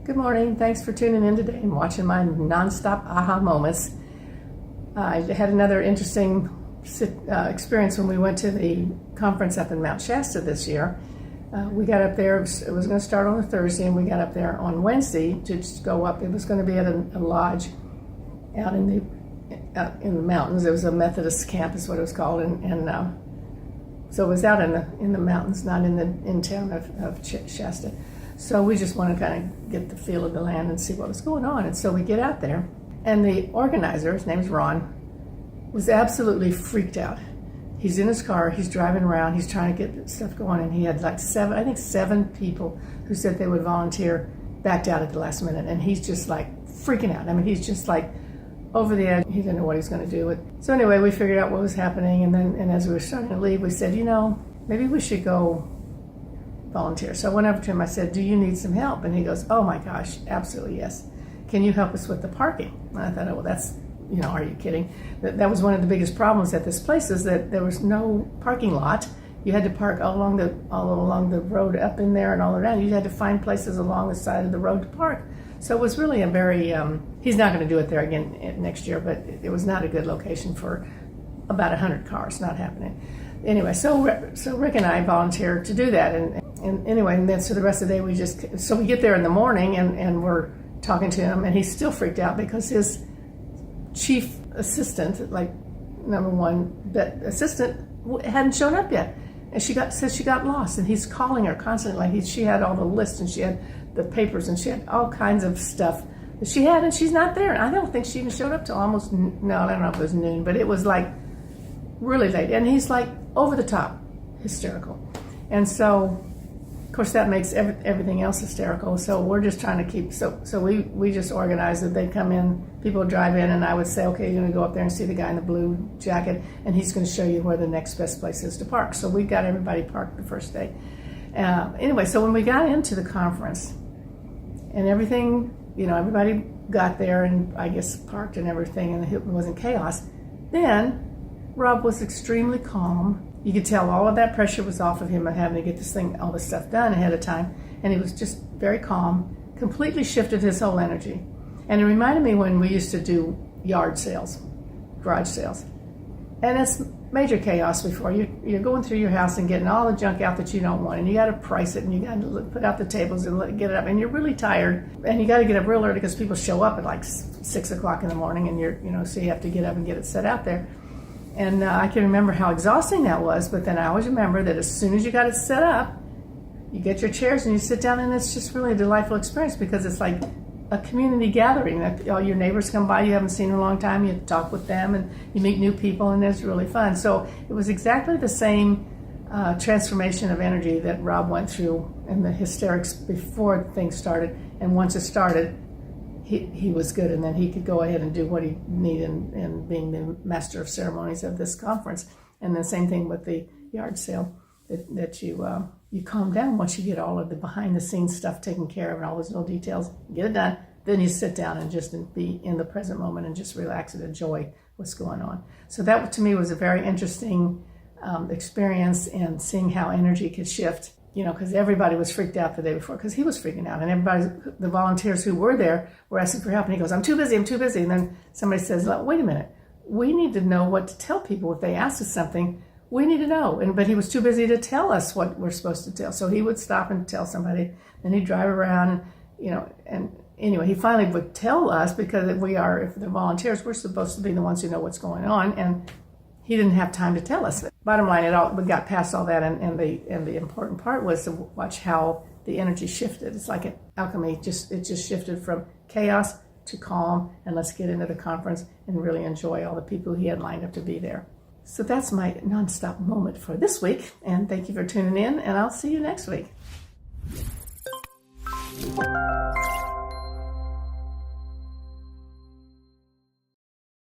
Good morning. Thanks for tuning in today and watching my nonstop aha moments. I had another interesting experience when we went to the conference up in Mount Shasta this year. We got up there, it was going to start on a Thursday, and we got up there on Wednesday to just go up. It was going to be at a lodge out in the mountains. It was a Methodist camp is what it was called, and so it was out in the mountains, not in town of Shasta. So we just wanted to kind of get the feel of the land and see what was going on. And so we get out there, and the organizer, his name's Ron, was absolutely freaked out. He's in his car, he's driving around, he's trying to get stuff going, and he had like seven people who said they would volunteer backed out at the last minute, and he's just like freaking out. I mean, he's just like over the edge. He didn't know what he was going to do. So anyway, we figured out what was happening, and as we were starting to leave, we said, maybe we should go volunteer. So I went over to him, I said, do you need some help? And he goes, oh my gosh, absolutely yes. Can you help us with the parking? And I thought, oh, well, that's, are you kidding? That was one of the biggest problems at this place, is that there was no parking lot. You had to park all along the road up in there and all around. You had to find places along the side of the road to park. So it was really a very, he's not going to do it there again next year, but it was not a good location for about 100 cars, not happening. Anyway, so Rick and I volunteered to do that, and anyway, and then so the rest of the day we get there in the morning, and we're talking to him, and he's still freaked out because his chief assistant, like number one assistant, hadn't shown up yet, and says she got lost, and he's calling her constantly. Like she had all the lists, and she had the papers, and she had all kinds of stuff that she had, and she's not there. And I don't think she even showed up till almost, no, I don't know if it was noon, but it was like really late, and he's like over the top hysterical. And so of course that makes everything else hysterical. So we're just trying to keep, so we just organized that they'd come in, people would drive in, and I would say, okay, you're gonna go up there and see the guy in the blue jacket, and he's gonna show you where the next best place is to park. So we got everybody parked the first day. Anyway, so when we got into the conference and everything, everybody got there and I guess parked and everything, and it wasn't chaos, then Rob was extremely calm. You could tell all of that pressure was off of him of having to get all this stuff done ahead of time, and he was just very calm, completely shifted his whole energy. And it reminded me when we used to do yard sales, garage sales. And it's major chaos before. You're going through your house and getting all the junk out that you don't want, and you got to price it, and you got to put out the tables and get it up, and you're really tired, and you got to get up real early because people show up at like 6 o'clock in the morning, and so you have to get up and get it set out there. And I can remember how exhausting that was, but then I always remember that as soon as you got it set up, you get your chairs and you sit down, and it's just really a delightful experience because it's like a community gathering. All your neighbors come by you haven't seen in a long time, you talk with them, and you meet new people, and it's really fun. So it was exactly the same transformation of energy that Rob went through in the hysterics before things started, and once it started, he was good, and then he could go ahead and do what he needed in being the master of ceremonies of this conference. And the same thing with the yard sale, that you calm down once you get all of the behind the scenes stuff taken care of and all those little details, get it done, then you sit down and just be in the present moment and just relax and enjoy what's going on. So that to me was a very interesting experience, and seeing how energy could shift. Because everybody was freaked out the day before, because he was freaking out, and the volunteers who were there were asking for help, and he goes, I'm too busy, and then somebody says, wait a minute, we need to know what to tell people. If they ask us something, we need to know, but he was too busy to tell us what we're supposed to tell, so he would stop and tell somebody, then he'd drive around, and anyway, he finally would tell us, because if the volunteers, we're supposed to be the ones who know what's going on, and he didn't have time to tell us. Bottom line, we got past all that, and the important part was to watch how the energy shifted. It's like an alchemy. It just shifted from chaos to calm, and let's get into the conference and really enjoy all the people he had lined up to be there. So that's my nonstop moment for this week, and thank you for tuning in, and I'll see you next week.